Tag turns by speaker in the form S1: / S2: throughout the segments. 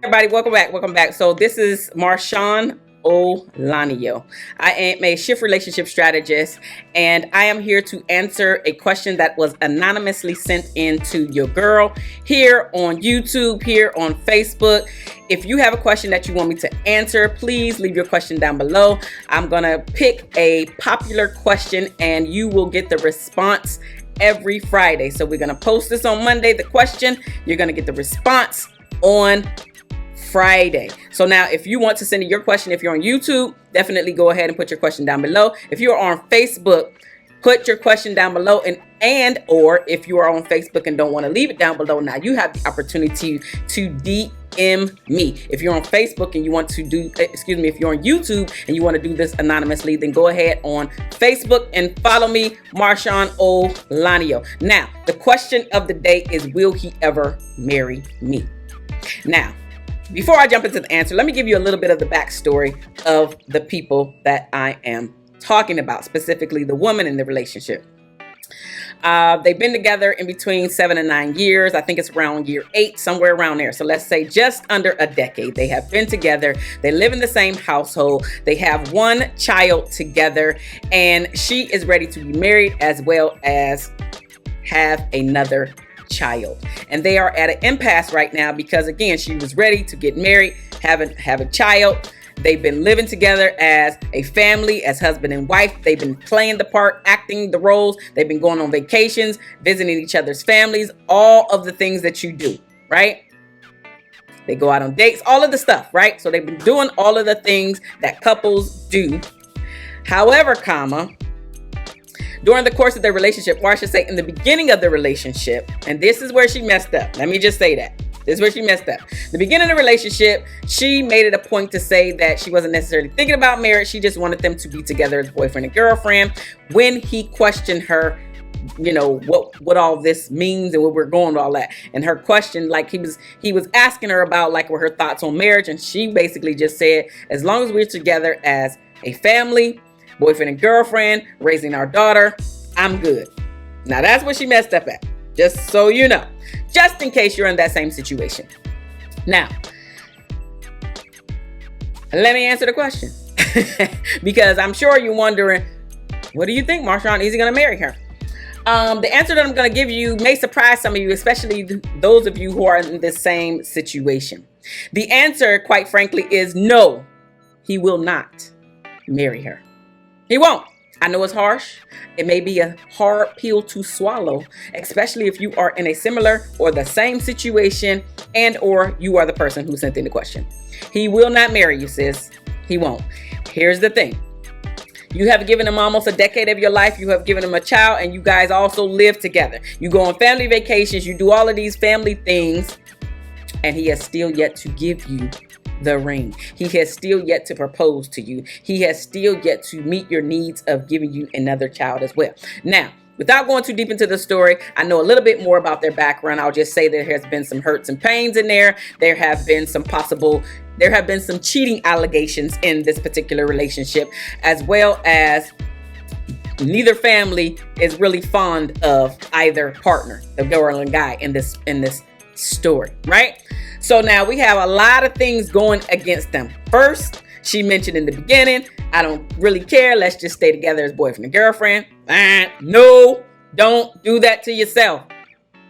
S1: Everybody, welcome back. So this is Marshawn Olanio. I am a shift relationship strategist, and I am here to answer a question that was anonymously sent in to your girl here on YouTube, here on Facebook. If you have a question that you want me to answer, please leave your question down below. I'm gonna pick a popular question and you will get the response every Friday. So we're gonna post this on Monday, the question, you're gonna get the response on Friday. So now if you want to send in your question, if you're on YouTube, definitely go ahead and put your question down below. If you're on Facebook, put your question down below, and or if you are on Facebook and don't want to leave it down below, now you have the opportunity to DM me. If you're on Facebook and you want to do, if you're on YouTube and you want to do this anonymously, then go ahead on Facebook and follow me, Marshawn Olanio. Now, the question of the day is, will he ever marry me? Now, before I jump into the answer, let me give you a little bit of the backstory of the people that I am talking about, specifically the woman in the relationship. They've been together in between 7 and 9 years. I think it's around year 8, somewhere around there. So let's say just under a decade. They have been together. They live in the same household. They have one child together, and she is ready to be married as well as have another child. And they are at an impasse right now because, again, she was ready to get married, have a child. They've been living together as a family, as husband and wife. They've been playing the part, acting the roles. They've been going on vacations, visiting each other's families, all of the things that you do, right? They go out on dates, all of the stuff, right? So they've been doing all of the things that couples do. However, during the course of their relationship, or I should say in the beginning of the relationship, and this is where she messed up. Let me just say that. This is where she messed up. The beginning of the relationship, she made it a point to say that she wasn't necessarily thinking about marriage. She just wanted them to be together as boyfriend and girlfriend. When he questioned her, you know, what all this means and where we're going with all that. And her question, like he was asking her about like what her thoughts on marriage. And she basically just said, as long as we're together as a family, boyfriend and girlfriend, raising our daughter, I'm good. Now that's what she messed up at. Just so you know, just in case you're in that same situation. Now, let me answer the question because I'm sure you're wondering, what do you think, Marshawn? Is he going to marry her? The answer that I'm going to give you may surprise some of you, especially those of you who are in the same situation. The answer, quite frankly, is no, he will not marry her. He won't. I know it's harsh. It may be a hard pill to swallow, especially if you are in a similar or the same situation and or you are the person who sent in the question. He will not marry you, sis. He won't. Here's the thing. You have given him almost a decade of your life. You have given him a child, and you guys also live together. You go on family vacations. You do all of these family things, and he has still yet to give you the ring. He has still yet to propose to you. He has still yet to meet your needs of giving you another child as well. Now, without going too deep into the story, I know a little bit more about their background. I'll just say there has been some hurts and pains in there. There have been some cheating allegations in this particular relationship, as well as neither family is really fond of either partner, the girl and guy in this story, right? So now we have a lot of things going against them. First, she mentioned in the beginning, I don't really care. Let's just stay together as boyfriend and girlfriend. No, don't do that to yourself.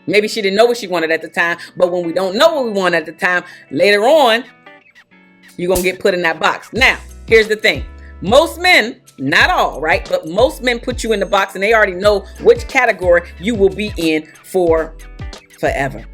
S1: Maybe she didn't know what she wanted at the time, but when we don't know what we want at the time, later on, you're going to get put in that box. Now, here's the thing. Most men, not all, right? But most men put you in the box and they already know which category you will be in for forever.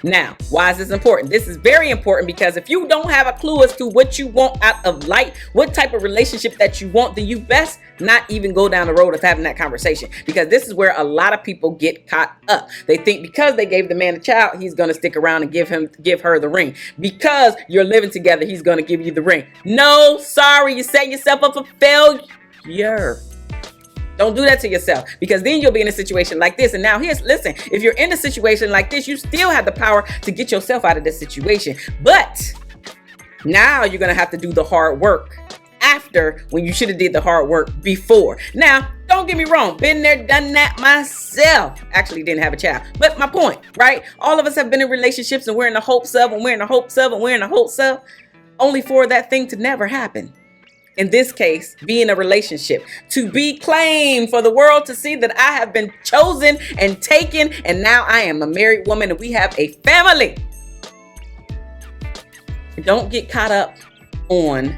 S1: Now, why is this important? This is very important because if you don't have a clue as to what you want out of life, what type of relationship that you want, then you best not even go down the road of having that conversation, because this is where a lot of people get caught up. They think because they gave the man a child, he's going to stick around and give her the ring. Because you're living together, he's going to give you the ring. No, sorry, you set yourself up for failure. Don't do that to yourself, because then you'll be in a situation like this. And now listen, if you're in a situation like this, you still have the power to get yourself out of this situation. But now you're going to have to do the hard work after, when you should have did the hard work before. Now, Don't get me wrong. Been there, done that myself. Actually didn't have a child. But my point, right? All of us have been in relationships and we're in the hopes of, and we're in the hopes of, and we're in the hopes of, only for that thing to never happen. In this case, be in a relationship, to be claimed, for the world to see that I have been chosen and taken, and now I am a married woman and we have a family. Don't get caught up on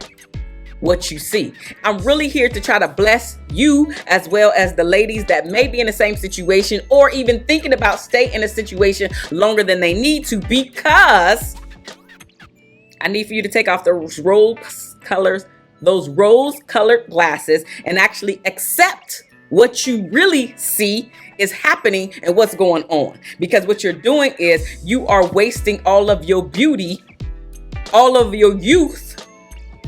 S1: what you see. I'm really here to try to bless you as well as the ladies that may be in the same situation or even thinking about staying in a situation longer than they need to, because I need for you to take off those rose-colored glasses and actually accept what you really see is happening and what's going on. Because what you're doing is you are wasting all of your beauty, all of your youth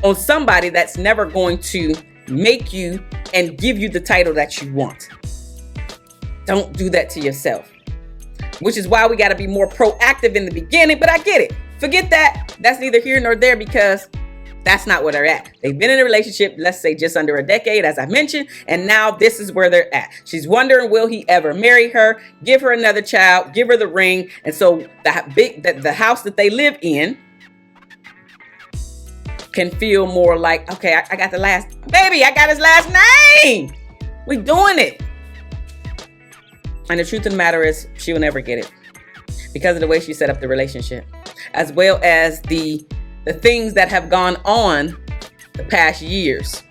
S1: on somebody that's never going to make you and give you the title that you want. Don't do that to yourself. Which is why we got to be more proactive in the beginning. But I get it. Forget that. That's neither here nor there, because that's not where they're at. They've been in a relationship, let's say just under a decade, as I mentioned, and now this is where they're at. She's wondering, will he ever marry her, give her another child, give her the ring? And so the house that they live in can feel more like, okay, I got the last, baby, I got his last name. We doing it. And the truth of the matter is, she will never get it because of the way she set up the relationship, as well as the things that have gone on the past years.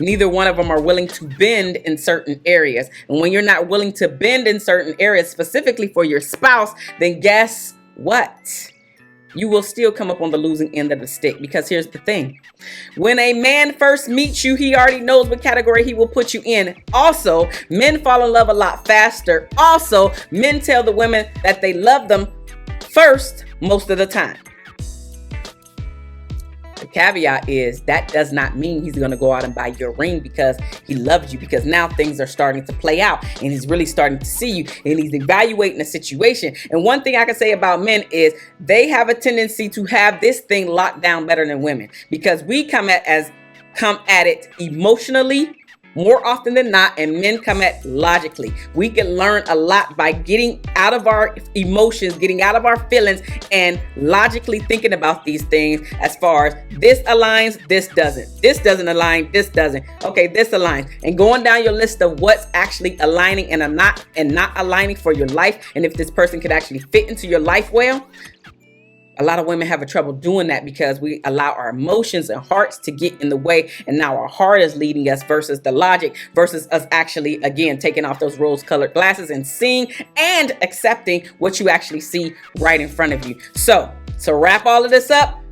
S1: Neither one of them are willing to bend in certain areas. And when you're not willing to bend in certain areas, specifically for your spouse, then guess what? You will still come up on the losing end of the stick, because here's the thing. When a man first meets you, he already knows what category he will put you in. Also, men fall in love a lot faster. Also, men tell the women that they love them first most of the time. The caveat is that does not mean he's going to go out and buy your ring because he loves you, because now things are starting to play out and he's really starting to see you and he's evaluating the situation. And one thing I can say about men is they have a tendency to have this thing locked down better than women, because we come at it emotionally more often than not, and men come at logically. We can learn a lot by getting out of our emotions, getting out of our feelings, and logically thinking about these things as far as this aligns, this doesn't. This doesn't align, this doesn't. Okay, this aligns. And going down your list of what's actually aligning and not aligning for your life, and if this person could actually fit into your life well. A lot of women have a trouble doing that because we allow our emotions and hearts to get in the way. And now our heart is leading us versus the logic, versus us actually, again, taking off those rose-colored glasses and seeing and accepting what you actually see right in front of you. So to wrap all of this up,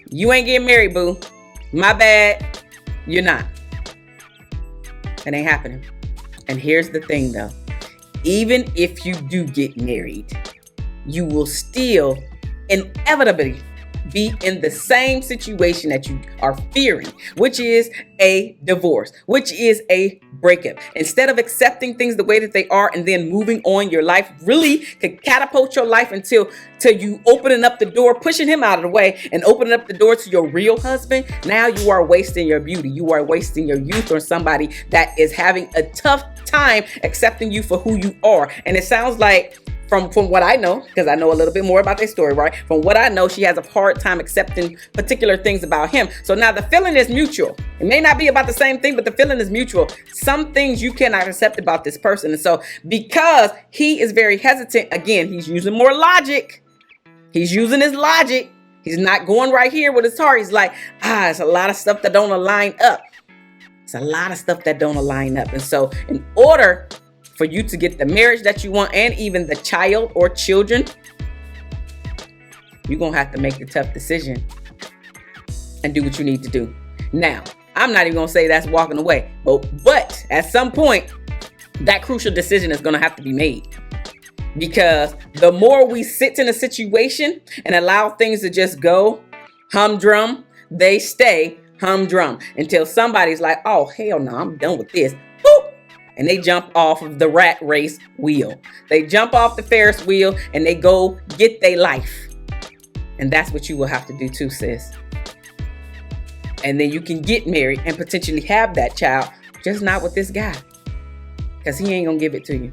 S1: you ain't getting married, boo. My bad. You're not. It ain't happening. And here's the thing, though. Even if you do get married, you will still inevitably be in the same situation that you are fearing, which is a divorce, which is a breakup. Instead of accepting things the way that they are and then moving on, your life really could catapult your life until you opening up the door, pushing him out of the way and opening up the door to your real husband. Now you are wasting your beauty. You are wasting your youth on somebody that is having a tough time accepting you for who you are. And it sounds like, from what I know, because I know a little bit more about their story, right? From what I know, she has a hard time accepting particular things about him. So now the feeling is mutual. It may not be about the same thing, but the feeling is mutual. Some things you cannot accept about this person. And so because he is very hesitant, again, he's using more logic. He's using his logic. He's not going right here with his heart. He's like, it's a lot of stuff that don't align up. It's a lot of stuff that don't align up. And so in order for you to get the marriage that you want and even the child or children, you're going to have to make the tough decision and do what you need to do. Now, I'm not even going to say that's walking away, but at some point, that crucial decision is going to have to be made. Because the more we sit in a situation and allow things to just go humdrum, they stay humdrum until somebody's like, oh, hell no, I'm done with this. Boop. And they jump off of the rat race wheel. They jump off the Ferris wheel and they go get their life. And that's what you will have to do too, sis. And then you can get married and potentially have that child Just not with this guy. Because he ain't going to give it to you.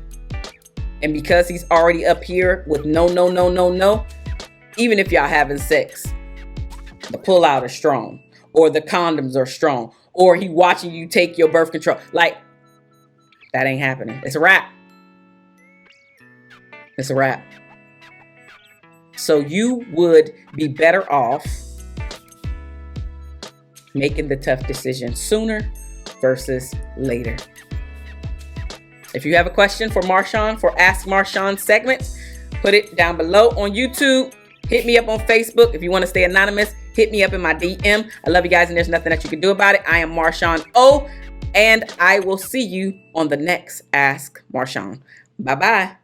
S1: And because he's already up here with no, even if y'all having sex, the pullout is strong, or the condoms are strong, or he watching you take your birth control. Like, that ain't happening. It's a wrap. It's a wrap. So you would be better off making the tough decision sooner versus later. If you have a question for Marshawn for Ask Marshawn segments, put it down below on YouTube. Hit me up on Facebook. If you want to stay anonymous, hit me up in my DM. I love you guys, and there's nothing that you can do about it. I am Marshawn O, and I will see you on the next Ask Marshawn. Bye-bye.